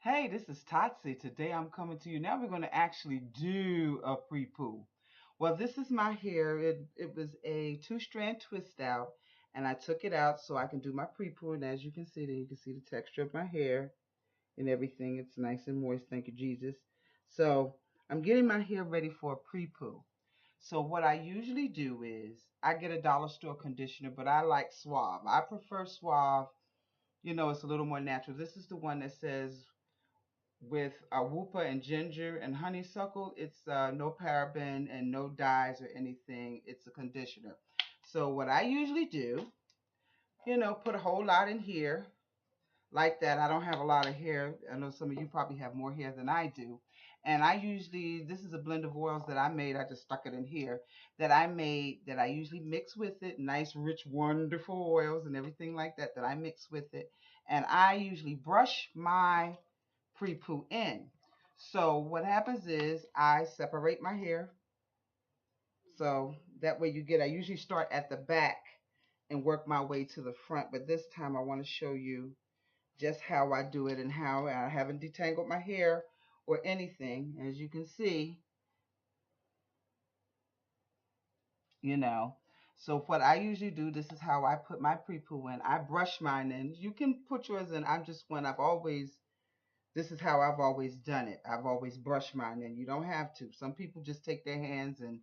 Hey, this is Totsy. Today I'm coming to you. Now we're going to actually do a pre-poo. Well, this is my hair. It was a two-strand twist out, and I took it out so I can do my pre-poo. And as you can see, there you can see the texture of my hair and everything. It's nice and moist. Thank you, Jesus. So I'm getting my hair ready for a pre-poo. So what I usually do is I get a dollar store conditioner, but I like Suave. I prefer Suave. It's a little more natural. This is the one that says with awupa and ginger and honeysuckle. It's no paraben and no dyes or anything. It's a conditioner. So what I usually do, put a whole lot in here like that. I don't have a lot of hair. I know some of you probably have more hair than I do. And this is a blend of oils that I made. I just stuck it in here that I made that I usually mix with it. Nice, rich, wonderful oils and everything like that that I mix with it. And I usually brush my pre-poo in. So what happens is I separate my hair. So that way I usually start at the back and work my way to the front. But this time I want to show you just how I do it and how I haven't detangled my hair or anything. As you can see, you know. So what I usually do, this is how I put my pre-poo in. I brush mine in. You can put yours in. This is how I've always done it. I've always brushed mine in. You don't have to. Some people just take their hands and,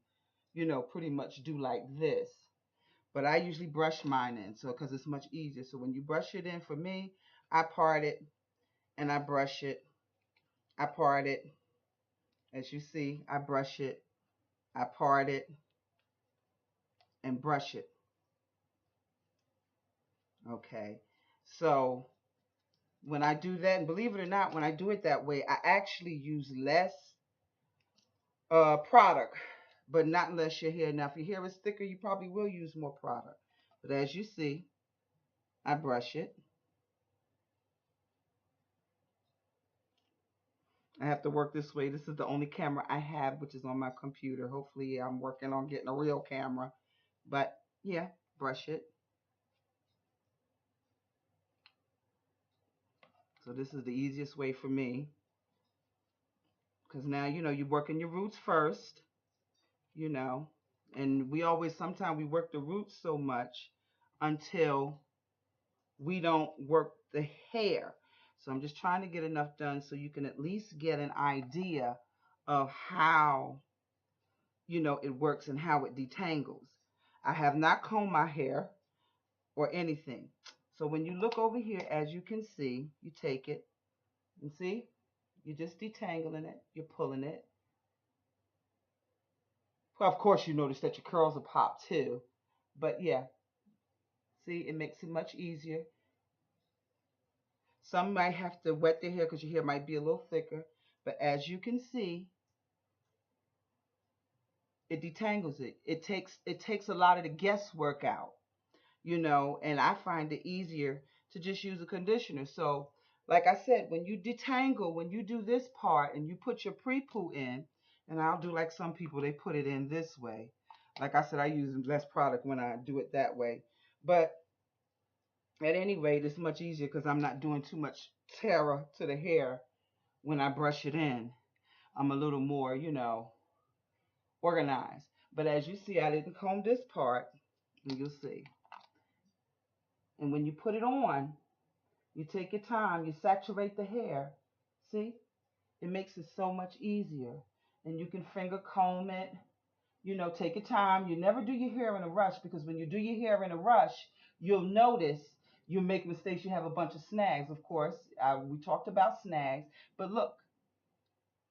pretty much do like this. But I usually brush mine in, so because it's much easier. So when you brush it in, for me, I part it and I brush it. I part it. As you see, I brush it. I part it and brush it. Okay. So when I do that, and believe it or not, when I do it that way, I actually use less product, but not unless your hair. Now, if your hair is thicker, you probably will use more product. But as you see, I brush it. I have to work this way. This is the only camera I have, which is on my computer. Hopefully, I'm working on getting a real camera. But yeah, brush it. So this is the easiest way for me. Because now, you're working your roots first, you know. And sometimes we work the roots so much until we don't work the hair. So I'm just trying to get enough done so you can at least get an idea of how, it works and how it detangles. I have not combed my hair or anything. So when you look over here, as you can see, you take it and see, you're just detangling it, you're pulling it. Well, of course, you notice that your curls are popped too. But yeah, see, it makes it much easier. Some might have to wet their hair because your hair might be a little thicker. But as you can see, it detangles it. It takes a lot of the guesswork out, and I find it easier to just use a conditioner. So, like I said, when you detangle, when you do this part and you put your pre-poo in, and I'll do like some people, they put it in this way. Like I said, I use less product when I do it that way. But at any rate, it's much easier because I'm not doing too much terror to the hair when I brush it in. I'm a little more, organized. But as you see, I didn't comb this part, and you'll see. And when you put it on, you take your time, you saturate the hair. See? It makes it so much easier. And you can finger comb it, take your time. You never do your hair in a rush because when you do your hair in a rush, you'll notice you make mistakes. You have a bunch of snags, of course. We talked about snags. But look,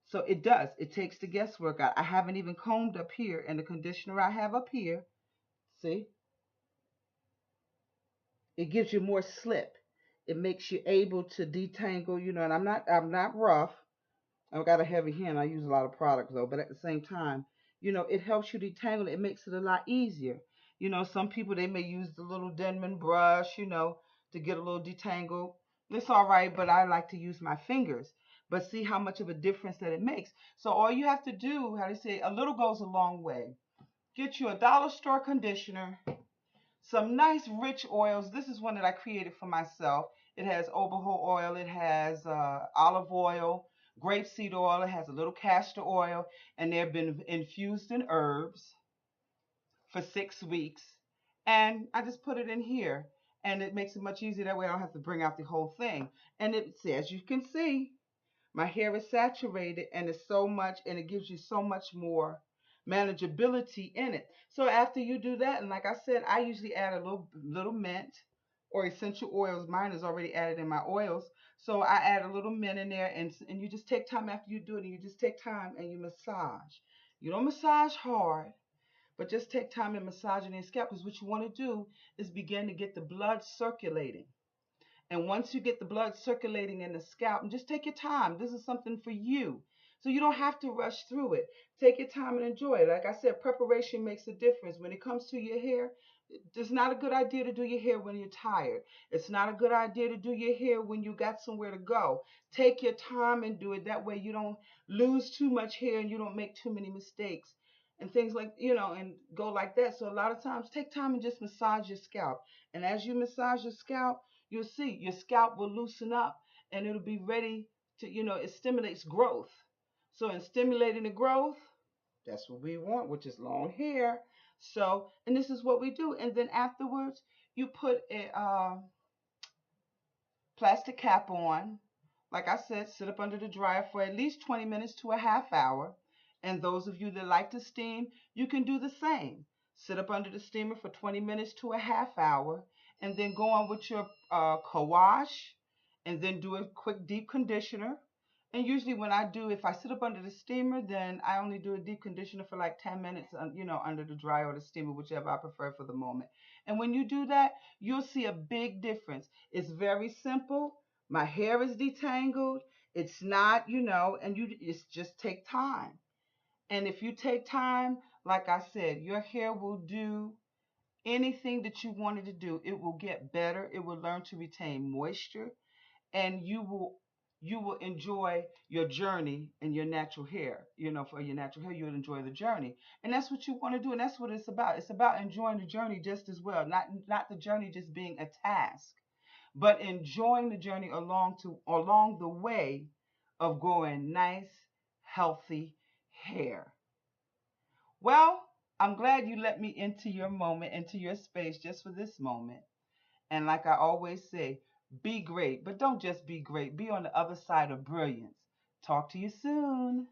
so it does. It takes the guesswork out. I haven't even combed up here, and the conditioner I have up here, see, it gives you more slip. It makes you able to detangle, and I'm not rough. I've got a heavy hand. I use a lot of products though, but at the same time, it helps you detangle it. It makes it a lot easier. Some people they may use the little Denman brush, to get a little detangled. It's all right, but I like to use my fingers. But see how much of a difference that it makes. So all you have to do, how they say, a little goes a long way. Get you a dollar store conditioner, some nice rich oils. This is one that I created for myself. It has overhaul oil, it has olive oil, grapeseed oil, it has a little castor oil, and they've been infused in herbs for 6 weeks. And I just put it in here, and it makes it much easier. That way I don't have to bring out the whole thing. And it's, as you can see, my hair is saturated and it's so much, and it gives you so much more manageability in it. So after you do that, and like I said, I usually add a little mint or essential oils. Mine is already added in my oils. So I add a little mint in there, and you just take time after you do it, and you just take time and you massage. You don't massage hard, but just take time and massaging your scalp, because what you want to do is begin to get the blood circulating. And once you get the blood circulating in the scalp, and just take your time. This is something for you. So you don't have to rush through it. Take your time and enjoy it. Like I said, preparation makes a difference. When it comes to your hair, it's not a good idea to do your hair when you're tired. It's not a good idea to do your hair when you got somewhere to go. Take your time and do it. That way you don't lose too much hair and you don't make too many mistakes and things like, and go like that. So a lot of times take time and just massage your scalp. And as you massage your scalp, you'll see your scalp will loosen up and it'll be ready to, it stimulates growth. So in stimulating the growth, that's what we want, which is long hair. So, and this is what we do. And then afterwards, you put a plastic cap on. Like I said, sit up under the dryer for at least 20 minutes to a half hour. And those of you that like to steam, you can do the same. Sit up under the steamer for 20 minutes to a half hour, and then go on with your co-wash, and then do a quick deep conditioner. And usually when I do, if I sit up under the steamer, then I only do a deep conditioner for like 10 minutes, under the dryer or the steamer, whichever I prefer for the moment. And when you do that, you'll see a big difference. It's very simple. My hair is detangled. It's not, and it's just take time. And if you take time, like I said, your hair will do anything that you wanted to do. It will get better. It will learn to retain moisture, and you will enjoy your journey in your natural hair. For your natural hair, you'll enjoy the journey, and that's what you want to do, and that's what it's about. It's about enjoying the journey just as well. Not the journey just being a task, but enjoying the journey along the way of growing nice, healthy hair. Well, I'm glad you let me into your moment, into your space just for this moment. And like I always say, be great, but don't just be great. Be on the other side of brilliance. Talk to you soon.